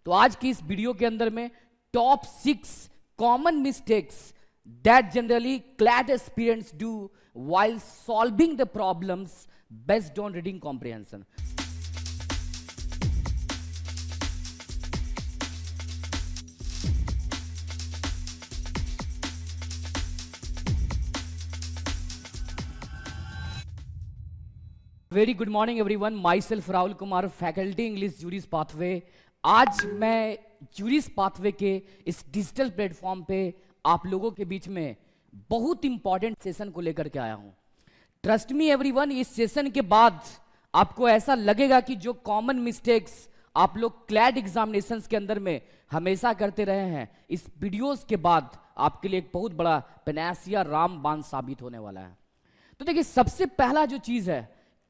तो आज की इस वीडियो के अंदर में top 6 common mistakes that generally CLAT aspirants do while solving the problems based on reading comprehension. Very good morning everyone, my self Rahul Kumar, faculty English juris pathway. आज मैं जूरिस पाथवे के इस डिजिटल प्लेटफॉर्म पे आप लोगों के बीच में बहुत इंपॉर्टेंट सेशन को लेकर के आया हूं। ट्रस्ट मी एवरीवन, इस सेशन के बाद आपको ऐसा लगेगा कि जो कॉमन मिस्टेक्स आप लोग क्लैट एग्जामिनेशंस के अंदर में हमेशा करते रहे हैं, इस वीडियोस के बाद आपके लिए एक बहुत बड़ा पेनासिया रामबाण साबित होने वाला है। तो देखिए, सबसे पहला जो चीज है,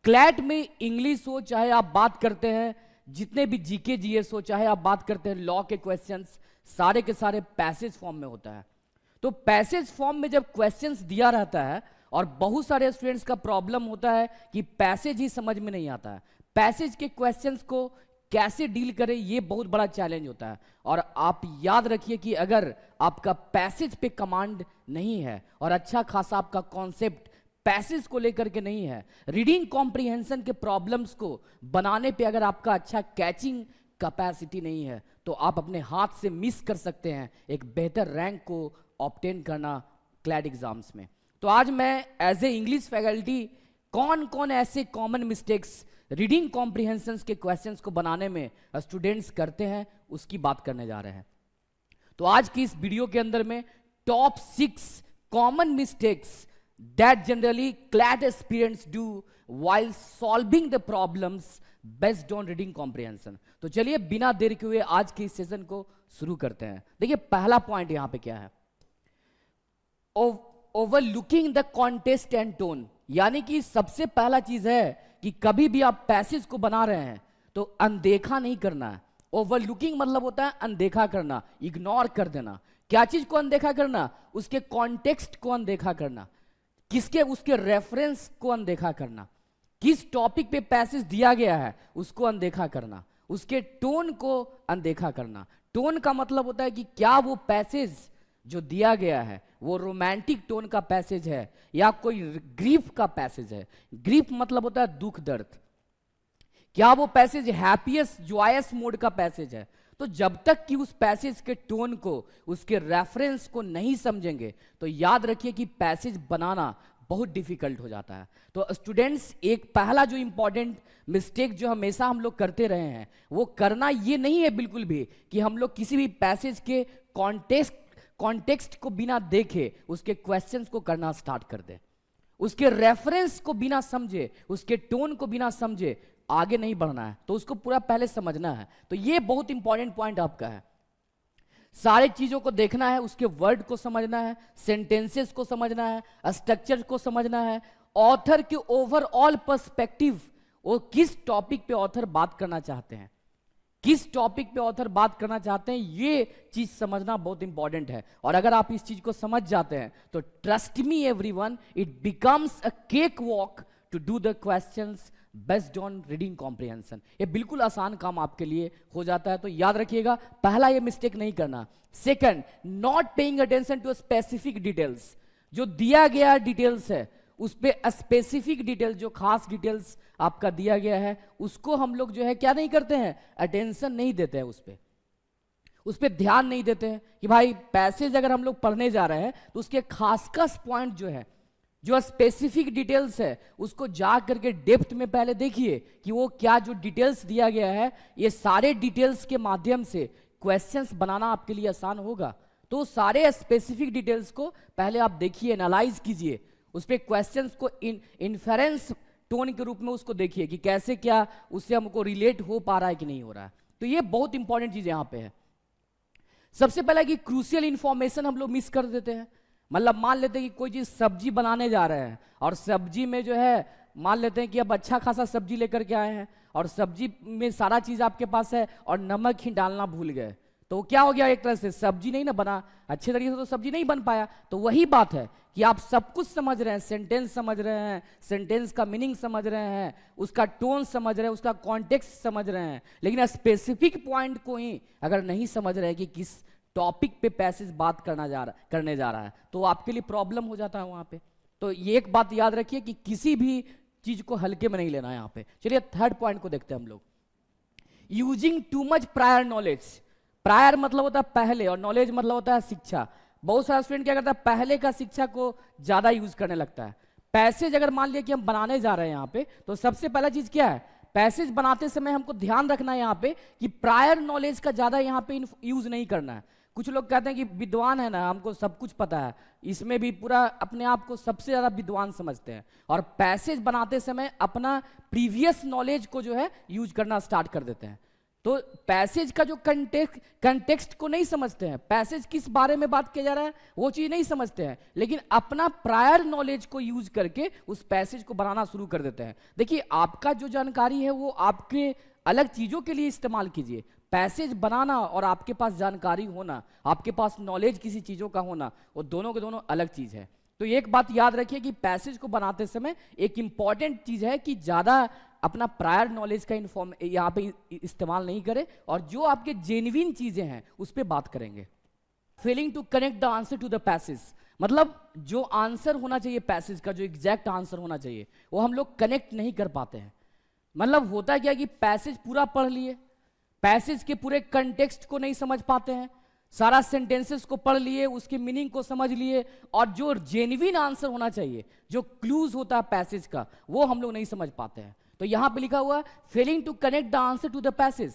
क्लैट में इंग्लिश हो, चाहे आप बात करते हैं जितने भी जीके जीएस हो, चाहे आप बात करते हैं लॉ के क्वेश्चंस, सारे के सारे पैसेज फॉर्म में होता है। तो पैसेज फॉर्म में जब क्वेश्चंस दिया रहता है और बहुत सारे स्टूडेंट्स का प्रॉब्लम होता है कि पैसेज ही समझ में नहीं आता है, पैसेज के क्वेश्चंस को कैसे डील करें, ये बहुत बड़ा चैलेंज होता है। और आप याद रखिए कि अगर आपका पैसेज पे कमांड नहीं है और अच्छा खासा आपका कॉन्सेप्ट पैसेज को लेकर के नहीं है, रीडिंग कॉम्प्रिहेंशन के प्रॉब्लम्स को बनाने पे अगर आपका अच्छा कैचिंग कैपेसिटी नहीं है, तो आप अपने हाथ से मिस कर सकते हैं एक बेहतर रैंक को ऑब्टेन करना क्लैट एग्जाम्स में। तो आज मैं एज ए इंग्लिश फैकल्टी कौन कौन ऐसे कॉमन मिस्टेक्स रीडिंग कॉम्प्रिहेंशन के क्वेश्चंस को बनाने में स्टूडेंट्स करते हैं, उसकी बात करने जा रहे हैं। तो आज की इस वीडियो के अंदर में top 6 common mistakes that generally CLAT aspirants do while solving the problems based on reading comprehension. तो चलिए बिना देर के हुए आज के इस सेशन को शुरू करते हैं। देखिए, पहला पॉइंट यहां पे क्या है, overlooking the context and tone. यानी कि सबसे पहला चीज है कि कभी भी आप पैसेज को बना रहे हैं तो अनदेखा नहीं करना है। ओवरलुकिंग मतलब होता है अनदेखा करना, इग्नोर कर देना। क्या चीज को अनदेखा करना? उसके कॉन्टेक्स्ट को अनदेखा करना, किसके उसके रेफरेंस को अनदेखा करना, किस टॉपिक पे पैसेज दिया गया है उसको अनदेखा करना, उसके टोन को अनदेखा करना। टोन का मतलब होता है कि क्या वो पैसेज जो दिया गया है वो रोमांटिक टोन का पैसेज है या कोई ग्रीफ का पैसेज है। ग्रीफ मतलब होता है दुख दर्द। क्या वो पैसेज हैप्पीएस्ट जॉयस मोड का पैसेज है? तो जब तक कि उस पैसेज के टोन को, उसके रेफरेंस को नहीं समझेंगे, तो याद रखिए कि पैसेज बनाना बहुत डिफिकल्ट हो जाता है। तो स्टूडेंट्स, एक पहला जो इंपॉर्टेंट मिस्टेक जो हमेशा हम लोग करते रहे हैं, वो करना ये नहीं है बिल्कुल भी कि हम लोग किसी भी पैसेज के कॉन्टेक्स्ट को बिना देखे उसके क्वेश्चंस को करना स्टार्ट कर दे, उसके रेफरेंस को बिना समझे, उसके टोन को बिना समझे आगे नहीं बढ़ना है। तो उसको पूरा पहले समझना है। तो ये बहुत इंपॉर्टेंट पॉइंट आपका है। सारे चीजों को देखना है, उसके वर्ड को समझना है, सेंटेंसेस को समझना है, स्ट्रक्चर को समझना है, ऑथर के ओवरऑल पर्सपेक्टिव, वो किस टॉपिक पे ऑथर बात करना चाहते हैं, किस टॉपिक पे ऑथर बात करना चाहते हैं, ये चीज समझना बहुत इंपॉर्टेंट है। और अगर आप इस चीज को समझ जाते हैं तो trust me everyone, it becomes a cake walk to do the questions based on reading comprehension. ये बिल्कुल आसान काम आपके लिए हो जाता है। तो याद रखिएगा, पहला ये मिस्टेक नहीं करना। Second, not paying attention to specific details. जो दिया गया डिटेल्स है उस पे स्पेसिफिक डिटेल्स, जो खास डिटेल्स आपका दिया गया है, उसको हम लोग जो है क्या नहीं करते हैं, अटेंशन नहीं देते हैं, उस पे ध्यान नहीं देते हैं कि भाई पैसेज अगर हम लोग पढ़ने जा रहे हैं तो उसके खास पॉइंट जो है, जो स्पेसिफिक डिटेल्स है, उसको जा करके डेप्थ में पहले देखिए कि वो क्या जो डिटेल्स दिया गया है, ये सारे डिटेल्स के माध्यम से क्वेश्चंस बनाना आपके लिए आसान होगा। तो सारे स्पेसिफिक डिटेल्स को पहले आप देखिए, एनालाइज कीजिए, उस पे क्वेश्चंस को इन्फेरेंस टोन के रूप में उसको देखिए कि कैसे क्या उससे हमको रिलेट हो पा रहा है कि नहीं हो रहा है। तो ये बहुत इंपॉर्टेंट चीज यहां पे है। सबसे पहला कि क्रूशियल इंफॉर्मेशन हम लोग मिस कर देते हैं। मतलब मान लेते हैं कि कोई चीज सब्जी बनाने जा रहे हैं और सब्जी में जो है मान लेते हैं कि अब अच्छा खासा सब्जी लेकर के आए हैं और सब्जी में सारा चीज आपके पास है और नमक ही डालना भूल गए, तो क्या हो गया, एक तरह से सब्जी नहीं ना बना, अच्छे तरीके से तो सब्जी नहीं बन पाया। तो वही बात है कि आप सब कुछ समझ रहे हैं, सेंटेंस समझ रहे हैं, सेंटेंस का मीनिंग समझ रहे हैं, उसका टोन समझ रहे हैं, उसका कॉन्टेक्स्ट समझ रहे हैं, लेकिन स्पेसिफिक पॉइंट को ही अगर नहीं समझ रहे हैं कि किस टॉपिक पे पैसेज बात करने जा रहा है, तो आपके लिए प्रॉब्लम हो जाता है वहां पे। तो ये एक बात याद रखिए कि किसी भी चीज को हल्के में नहीं लेना है यहाँ पे। चलिए थर्ड पॉइंट को देखते हैं हम लोग। Using too much prior knowledge. Prior मतलब होता है पहले, और नॉलेज मतलब होता है शिक्षा। बहुत सारा स्टूडेंट क्या करता है, पहले का शिक्षा को ज्यादा यूज करने लगता है। पैसेज अगर मान लिया कि हम बनाने जा रहे हैं यहाँ पे, तो सबसे पहला चीज क्या है, पैसेज बनाते समय हमको ध्यान रखना है यहाँ पे कि प्रायर नॉलेज का ज्यादा यहाँ पे यूज नहीं करना है। कुछ लोग कहते हैं कि विद्वान है ना, हमको सब कुछ पता है, इसमें भी पूरा अपने आप को सबसे ज्यादा विद्वान समझते हैं, और पैसेज बनाते समय अपना प्रीवियस नॉलेज को जो है यूज करना स्टार्ट कर देते हैं। तो पैसेज का जो कंटेक्स्ट को नहीं समझते हैं, पैसेज किस बारे में बात किया जा रहा है वो चीज नहीं समझते हैं, लेकिन अपना प्रायर नॉलेज को यूज करके उस पैसेज को बनाना शुरू कर देते हैं। देखिए, आपका जो जानकारी है वो आपके अलग चीजों के लिए इस्तेमाल कीजिए। पैसेज बनाना और आपके पास जानकारी होना, आपके पास नॉलेज किसी चीजों का होना, वो दोनों के दोनों अलग चीज है। तो एक बात याद रखिए कि पैसेज को बनाते समय एक इंपॉर्टेंट चीज है कि ज्यादा अपना प्रायर नॉलेज का यहाँ पे इस्तेमाल नहीं करें, और जो आपके जेन्युइन चीजें हैं उस पर बात करेंगे। Failing to connect the answer to the passage, मतलब जो आंसर होना चाहिए पैसेज का, जो एग्जैक्ट आंसर होना चाहिए, वो हम लोग कनेक्ट नहीं कर पाते हैं। मतलब होता क्या कि पैसेज पूरा पढ़ लिए, पैसेज के पूरे कंटेक्स्ट को नहीं समझ पाते हैं, सारा सेंटेंसेस को पढ़ लिए, उसके मीनिंग को समझ लिए, और जो जेन्युइन आंसर होना चाहिए, जो क्लूज होता है पैसेज का, वो हम लोग नहीं समझ पाते हैं। तो यहां पे लिखा हुआ failing to connect the answer to the passage,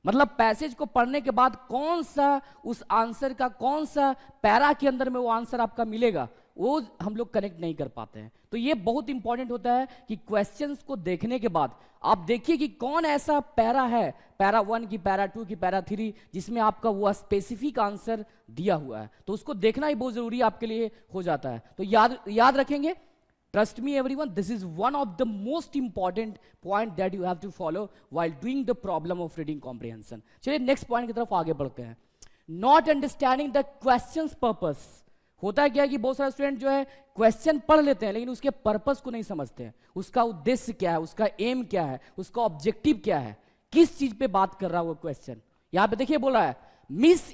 मतलब पैसेज को पढ़ने के बाद कौन सा उस आंसर का, कौन सा पैरा के अंदर में वो आंसर आपका मिलेगा, वो हम लोग कनेक्ट नहीं कर पाते हैं। तो ये बहुत इंपॉर्टेंट होता है कि क्वेश्चंस को देखने के बाद आप देखिए कि कौन ऐसा पैरा है, पैरा 1 की, पैरा 2 की, पैरा 3, जिसमें आपका वो स्पेसिफिक आंसर दिया हुआ है। तो उसको देखना ही बहुत जरूरी आपके लिए हो जाता है। तो याद रखेंगे, trust me everyone, this is one of the most important point that you have to follow while doing the problem of reading comprehension. चलिए नेक्स्ट पॉइंट की तरफ आगे बढ़ते हैं। Not understanding the question's purpose। होता क्या है कि बहुत सारे स्टूडेंट जो है क्वेश्चन पढ़ लेते हैं, लेकिन उसके पर्पस को नहीं समझते हैं, उसका उद्देश्य क्या है, उसका एम क्या है, उसका ऑब्जेक्टिव क्या है, किस चीज पे बात कर रहा है वो क्वेश्चन। यहां पे देखिए बोला है miss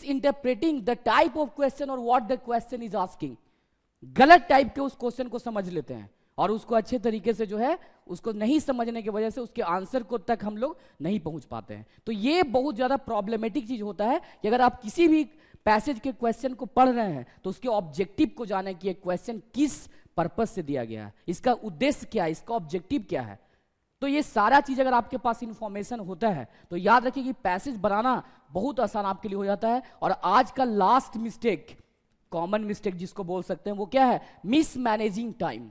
interpreting the type of question और what the question is asking. गलत टाइप के उस क्वेश्चन को समझ लेते हैं, और उसको अच्छे तरीके से जो है उसको नहीं समझने की वजह से उसके आंसर को तक हम लोग नहीं पहुंच पाते हैं। तो ये बहुत ज्यादा प्रॉब्लमेटिक चीज होता है कि अगर आप किसी भी पैसेज के क्वेश्चन को पढ़ रहे हैं तो उसके ऑब्जेक्टिव को जाने कि क्वेश्चन किस पर्पस से दिया गया है, इसका उद्देश्य क्या है, इसका ऑब्जेक्टिव क्या है। तो ये सारा चीज अगर आपके पास इंफॉर्मेशन होता है तो याद रखिए कि पैसेज बनाना बहुत आसान आपके लिए हो जाता है। और आज का लास्ट मिस्टेक, कॉमन मिस्टेक जिसको बोल सकते हैं, वो क्या है, miss managing time.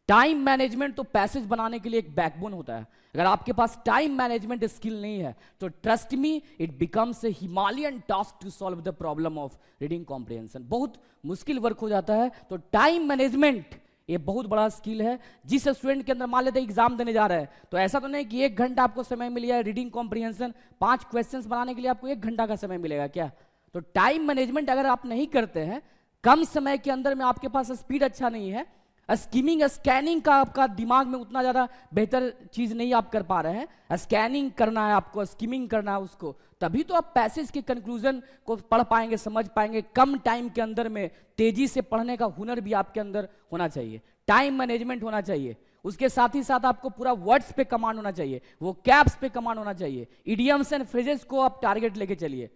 Time management तो पैसेज बनाने के लिए एक बैकबोन होता है। अगर आपके पास टाइम मैनेजमेंट स्किल नहीं है तो trust me, it becomes a Himalayan task to solve the problem of reading comprehension. बहुत मुश्किल वर्क हो जाता है। तो टाइम मैनेजमेंट ये बहुत बड़ा स्किल है। जिस स्टूडेंट के अंदर मान लेते हैं एग्जाम देने जा रहे हैं, तो ऐसा तो नहीं कि 1 घंटा आपको समय मिल जाए रीडिंग कॉम्प्रिहेंशन, 5 क्वेश्चंस बनाने के लिए आपको 1 घंटा का समय मिलेगा क्या? तो टाइम मैनेजमेंट अगर आप नहीं करते हैं, कम समय के अंदर में आपके पास स्पीड अच्छा नहीं है, स्कीमिंग स्कैनिंग का आपका दिमाग में उतना ज्यादा बेहतर चीज नहीं आप कर पा रहे हैं, स्कैनिंग करना है आपको, स्कीमिंग करना है उसको, तभी तो आप पैसेज के कंक्लूजन को पढ़ पाएंगे, समझ पाएंगे। कम टाइम के अंदर में तेजी से पढ़ने का हुनर भी आपके अंदर होना चाहिए, टाइम मैनेजमेंट होना चाहिए। उसके साथ ही साथ आपको पूरा वर्ड्स पे कमांड होना चाहिए, वो कैप्स पे कमांड होना चाहिए। इडियम्स एंड फ्रेजेस को आप टारगेट लेके चलिए,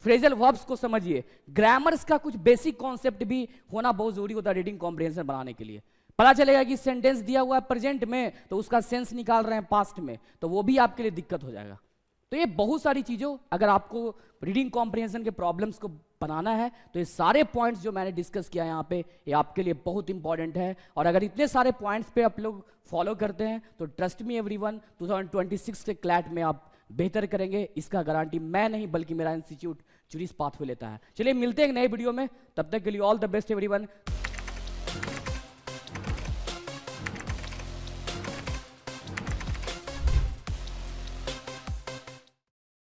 फ्रेजल वर्ब्स को समझिए, ग्रामर्स का कुछ बेसिक कॉन्सेप्ट भी होना बहुत जरूरी होता है रीडिंग कॉम्प्रिहेंशन बनाने के लिए। पता चलेगा कि सेंटेंस दिया हुआ है प्रेजेंट में तो उसका सेंस निकाल रहे हैं पास्ट में, तो वो भी आपके लिए दिक्कत हो जाएगा। तो ये बहुत सारी चीजों, अगर आपको रीडिंग कॉम्प्रिहेंशन के प्रॉब्लम्स को बनाना है तो ये सारे पॉइंट्स जो मैंने डिस्कस किया यहाँ पे, ये आपके लिए बहुत इंपॉर्टेंट है। और अगर इतने सारे पॉइंट्स पे आप लोग फॉलो करते हैं तो ट्रस्ट मी एवरीवन, 2026 के क्लैट में आप बेहतर करेंगे, इसका गारंटी मैं नहीं बल्कि मेरा इंस्टीट्यूट जुरिस पाथवे लेता है। चलिए मिलते हैं एक नए वीडियो में, तब तक के लिए ऑल द बेस्ट एवरीवन।